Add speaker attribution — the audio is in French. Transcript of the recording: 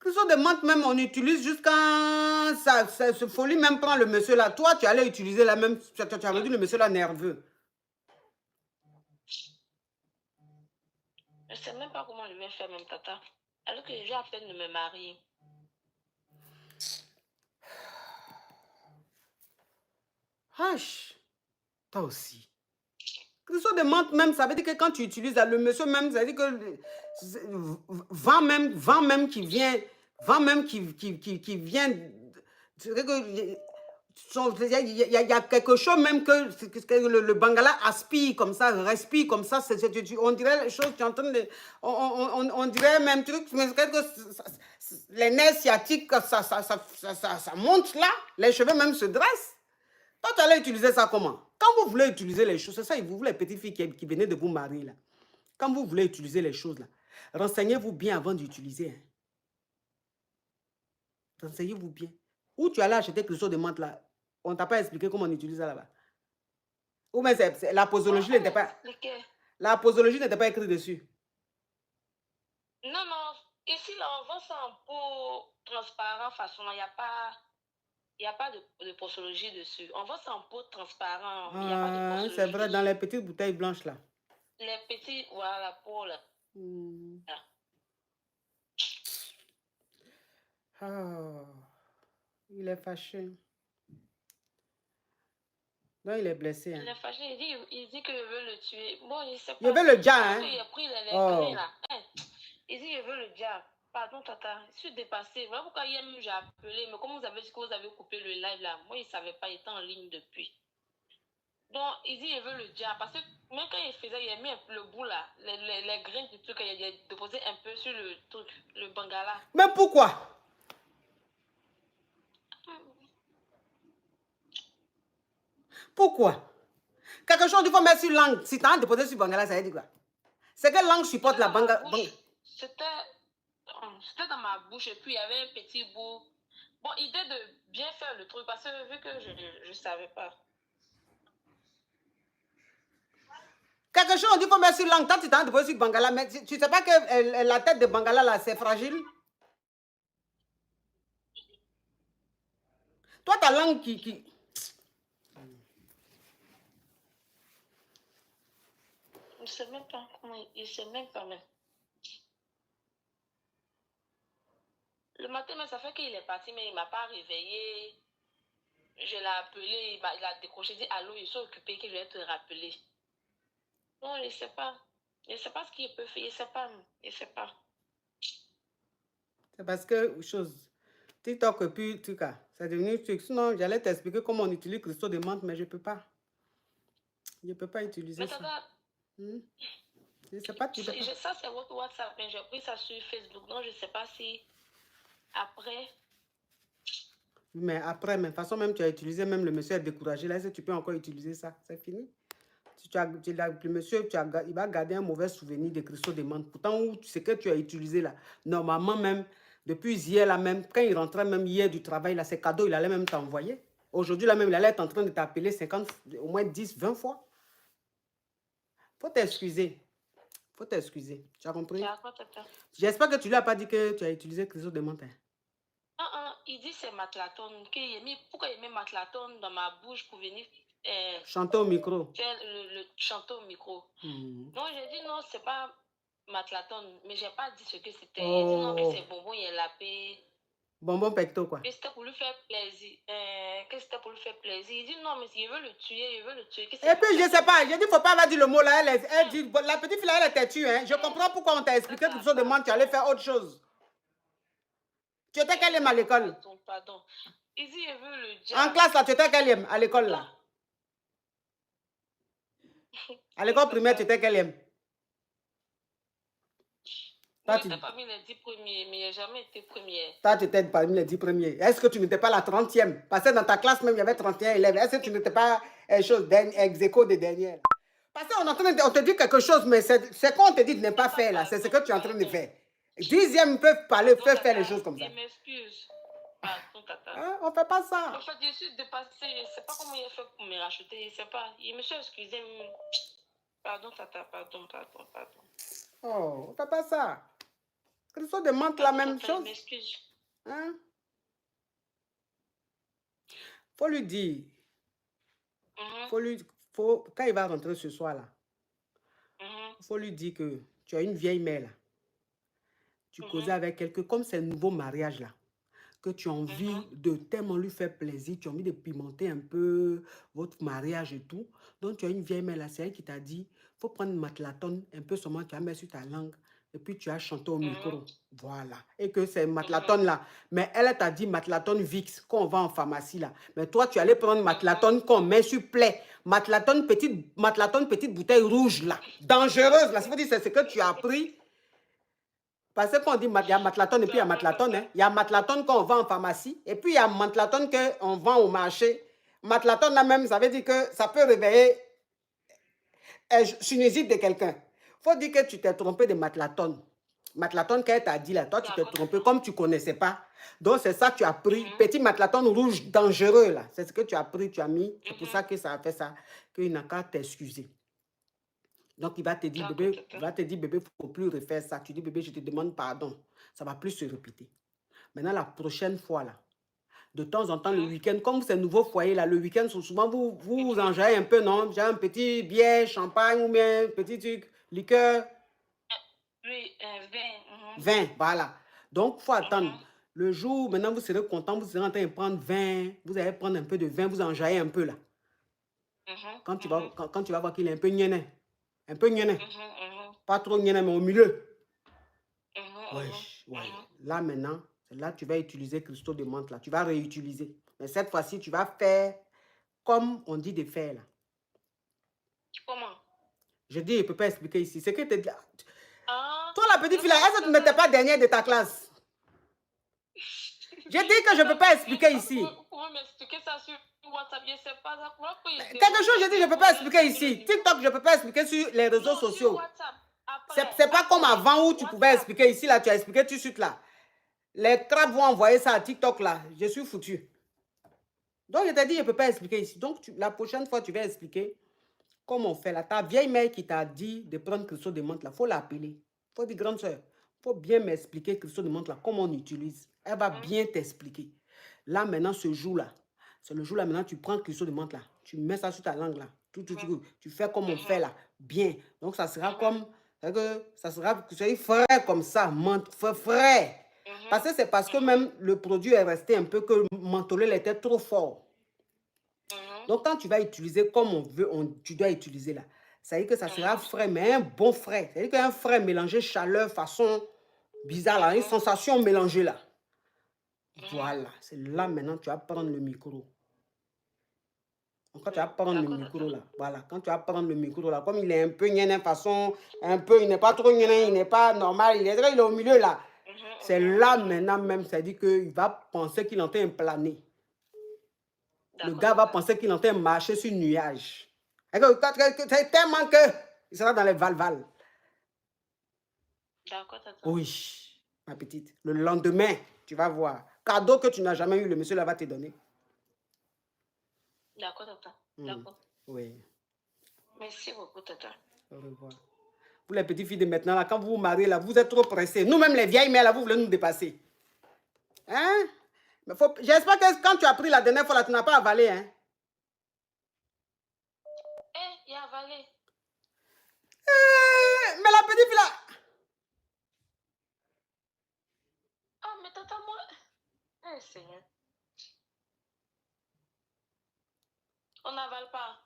Speaker 1: Cristaux de menthe même, on utilise jusqu'à ça se folie même prend le monsieur là. Toi, tu allais utiliser la même, tu as rendu le monsieur là nerveux.
Speaker 2: Je ne sais même pas comment je vais faire, même tata. Alors que j'ai à peine de me marier.
Speaker 1: Hache, toi aussi. Cristaux de menthe même, ça veut dire que quand tu utilises le monsieur même, ça veut dire que vent même qui vient, qui vient, c'est vrai que il y a quelque chose même que le Bangala aspire comme ça, respire comme ça. On dirait les choses, tu entends, on dirait même truc, mais que les nerfs sciatiques, ça monte là, les cheveux même se dressent. Toi, tu allais utiliser ça comment? Quand vous voulez utiliser les choses, c'est ça, vous, les petites filles qui venaient de vous marier là. Quand vous voulez utiliser les choses là, renseignez-vous bien avant d'utiliser. Hein. Renseignez-vous bien. Où tu allais acheter quelque chose de menthe là, on ne t'a pas expliqué comment on utilise ça là-bas. Ou bien la posologie n'était pas... La posologie n'était pas écrite dessus.
Speaker 2: Non, non. Ici, là, on vend ça en pot transparent façon. Il n'y a pas de posologie dessus. On vend ça en pot transparent. Il n'y a pas de posologie.
Speaker 1: C'est vrai, dans les petites bouteilles blanches là.
Speaker 2: Les petits, voilà, pour là.
Speaker 1: Oh, il est fâché. Non, il est blessé. Hein.
Speaker 2: Il est fâché, il dit qu'il veut le tuer. Bon, il sait pas.
Speaker 1: Il veut le diable, hein?
Speaker 2: Il a pris les grains là. Hein? Il dit qu'il veut le diable. Pardon, tata, je suis dépassée. Voilà pourquoi hier même j'ai appelé. Mais comme vous avez dit que vous avez coupé le live là, moi, il ne savait pas, il était en ligne depuis. Donc, il dit qu'il veut le diable. Parce que même quand il faisait, il a mis le bout là, les grains du truc, il a déposé un peu sur le truc, le bangala.
Speaker 1: Mais pourquoi? Pourquoi? Quelque chose, il faut mettre sur langue. Si tu as déposé sur bangala, ça veut dire quoi? C'est quelle langue supporte la bangala?
Speaker 2: C'était dans ma bouche et puis il y avait un petit bout. Bon, idée de bien faire le truc parce que vu que je ne savais pas.
Speaker 1: Quelque chose, on dit qu'il faut mettre sur langue. Quand tu t'en déposé sur bangala, mais tu ne sais pas que la tête de bangala là, c'est fragile? Toi, ta langue qui...
Speaker 2: Je ne sais même pas comment, il ne sait même pas même. Le matin, mais ça fait qu'il est parti, mais il ne m'a pas réveillé. Je l'ai appelé, il a décroché, il dit allô, ils sont occupés, que je vais te rappeler. Non, il ne sait pas. Il ne sait pas ce qu'il peut faire, il ne sait pas. Il ne sait pas.
Speaker 1: C'est parce que, chose, TikTok et puis, tout cas, c'est devenu truc. Sinon, j'allais t'expliquer comment on utilise cristaux de menthe, mais je ne peux pas. Je ne peux pas utiliser ça. Je ne sais pas, tu peux pas.
Speaker 2: Ça, c'est votre WhatsApp, mais j'ai pris ça sur Facebook. Donc, je ne sais pas si après...
Speaker 1: Mais après, de toute façon, même tu as utilisé, même le monsieur est découragé. Là, est-ce que tu peux encore utiliser ça? C'est fini. Si le monsieur, il va garder un mauvais souvenir des cristaux de menthe. Pourtant, ce que tu as utilisé là, normalement même, depuis hier là même, quand il rentrait même hier du travail, là, ses cadeaux, il allait même t'envoyer. Aujourd'hui là même, il allait être en train de t'appeler 50, au moins 10, 20 fois. Faut t'excuser. Faut t'excuser. Tu as compris? J'espère que tu lui as pas dit que tu as utilisé cristaux de menthe.
Speaker 2: Il dit c'est matlatone. Pourquoi il met matlatone dans ma bouche pour venir
Speaker 1: chanter au micro.
Speaker 2: Faire le chanter au micro. Donc j'ai dit non, c'est pas matlatone, mais j'ai pas dit ce que c'était. Il dit non, que c'est bonbon, il est lapé.
Speaker 1: Bonbon pecto quoi.
Speaker 2: Que c'était pour lui faire plaisir. Que c'était pour lui faire plaisir. Il dit non, mais il veut le tuer, il veut le tuer.
Speaker 1: Et puis je sais pas, j'ai dit faut pas avoir dit le mot là. Elle dit, la petite fille elle était tuée. Hein. Je comprends pourquoi on t'a expliqué que tu demandes, tu allais faire autre chose. Tu étais quelle à l'école?
Speaker 2: Pardon. Il dit il veut le diable.
Speaker 1: En classe là, tu étais quelle à l'école là? À l'école primaire, tu étais quelle?
Speaker 2: Toi, tu étais parmi les 10 premiers, mais il n'a jamais été première.
Speaker 1: Toi, tu étais parmi les 10 premiers. Est-ce que tu n'étais pas la 30e? Parce que dans ta classe même, il y avait 31 élèves. Est-ce que tu n'étais pas ex-aequo des dernières? Parce qu'on te dit quelque chose, mais c'est qu'on te dit de ne pas faire là. C'est ce que tu es en train de faire. 10e peuvent parler, peuvent faire les choses comme ça.
Speaker 2: Je m'excuse. Pardon, tata.
Speaker 1: Hein? On ne fait pas ça.
Speaker 2: En fait, je suis dépassée. Je ne sais pas comment il a fait pour me racheter. Je ne sais pas. Il me suis excusé. Pardon, tata. Pardon.
Speaker 1: Oh, on ne fait pas ça. Cristaux de menthe, la même
Speaker 2: Tata,
Speaker 1: chose.
Speaker 2: m'excuse.
Speaker 1: Hein? Faut lui dire. Quand il va rentrer ce soir là, faut lui dire que tu as une vieille mère là. Tu causais avec elle que comme c'est un nouveau mariage là, que tu as envie de tellement lui faire plaisir, tu as envie de pimenter un peu votre mariage et tout. Donc tu as une vieille mère là, c'est elle qui t'a dit, faut prendre une matelatonne, un peu seulement tu as mis sur ta langue et puis tu as chanté au micro. Voilà. Et que c'est matelatonne là. Mais elle t'a dit matelatonne Vicks qu'on vend en pharmacie là. Mais toi tu allais prendre matelatonne qu'on met sur plaie. Matelatonne petite bouteille rouge là. Dangereuse là. Ça veut dire c'est ce que tu as pris. Parce qu'on dit il y a matelatonne et puis il y a matelatonne. Hein. Il y a matelatonne qu'on vend en pharmacie et puis il y a matelatonne qu'on vend au marché. Matelatonne là même, ça veut dire que ça peut réveiller sinusite de quelqu'un. Il faut dire que tu t'es trompé de matelatonne. Matelatonne qu'elle t'a dit là, toi tu t'es trompé comme tu ne connaissais pas. Donc c'est ça que tu as pris. Petit matelatonne rouge dangereux là. C'est ce que tu as pris, tu as mis. C'est pour ça que ça a fait ça. Qu'il n'a qu'à t'excuser. Donc, il va te dire, bébé, il ne faut plus refaire ça. Tu dis, bébé, je te demande pardon. Ça ne va plus se répéter. Maintenant, la prochaine fois, là, de temps en temps, le week-end, comme c'est un nouveau foyer, là, le week-end, souvent, vous enjaillez un peu, non? J'ai un petit bière, champagne ou bien un petit truc, liqueur.
Speaker 2: Oui, vin.
Speaker 1: Vin, voilà. Donc, il faut attendre. Le jour, maintenant, vous serez content, vous serez en train de prendre vin, vous allez prendre un peu de vin, vous enjaillez un peu, là. Quand tu vas voir qu'il est un peu gnéné. Un peu gnéné. Pas trop gnéné, mais au milieu. Ouais. Là, maintenant, là tu vas utiliser cristaux de menthe, là. Tu vas réutiliser. Mais cette fois-ci, tu vas faire comme on dit de faire, là.
Speaker 2: Comment?
Speaker 1: Je dis, je ne peux pas expliquer ici. C'est que
Speaker 2: Ah,
Speaker 1: toi, la petite fille, là, est-ce que tu n'étais pas dernière de ta classe? J'ai dit que je ne peux pas expliquer ici.
Speaker 2: Vous pouvez m'expliquer ça sur WhatsApp, je ne sais pas.
Speaker 1: Quelque chose, je dis, je ne peux pas expliquer ici. TikTok, je ne peux pas expliquer sur les réseaux sociaux. C'est pas comme avant où tu pouvais expliquer. Ici, là, tu as expliqué tout de suite, là. Les crabes vont envoyer ça à TikTok, là. Je suis foutu. Donc, je t'ai dit, je ne peux pas expliquer ici. Donc, la prochaine fois, tu vas expliquer comment on fait, là. Ta vieille mère qui t'a dit de prendre cristaux de menthe, là, il faut l'appeler. Il faut dire, grande soeur, il faut bien m'expliquer cristaux de menthe, là, comment on utilise. Elle va bien t'expliquer. Là, maintenant, ce jour-là, c'est le jour-là, maintenant, tu prends cristaux de menthe, là. Tu mets ça sur ta langue, là. Tu fais comme on fait, là. Bien. Donc, ça sera comme... Ça sera frais comme ça, menthe, frais. Parce que c'est parce que même le produit est resté un peu que le mentholé était trop fort. Donc, quand tu vas utiliser comme on veut, tu dois utiliser là. Ça veut dire que ça sera frais, mais un bon frais. Ça veut dire qu'un frais mélangé chaleur, façon bizarre, là, une sensation mélangée là. Voilà, c'est là maintenant tu vas prendre le micro. Donc, quand tu vas prendre le micro là, voilà, quand tu vas prendre le micro là, comme il est un peu gnéné, façon, un peu, il n'est pas trop gnéné, il n'est pas normal, il est au milieu là. C'est là maintenant même, ça dit qu'il va penser qu'il est en train de planer. Le gars va penser qu'il est en train de marcher sur un nuage. C'est tellement qu'il sera dans les valvales.
Speaker 2: D'accord, tata.
Speaker 1: Oui, ma petite. Le lendemain, tu vas voir. Cadeau que tu n'as jamais eu, le monsieur là va te donner.
Speaker 2: D'accord, tata. D'accord.
Speaker 1: Oui.
Speaker 2: Merci beaucoup, tata.
Speaker 1: Au revoir. Vous les petites filles de maintenant, là, quand vous vous mariez, là, vous êtes trop pressés. Nous-mêmes, les vieilles mères, là, vous voulez nous dépasser. Hein? J'espère que quand tu as pris la dernière fois, là, tu n'as pas avalé, hein?
Speaker 2: Il a avalé.
Speaker 1: Mais la petite fille, là...
Speaker 2: Ah, mais tata, moi... Seigneur. On n'avale pas.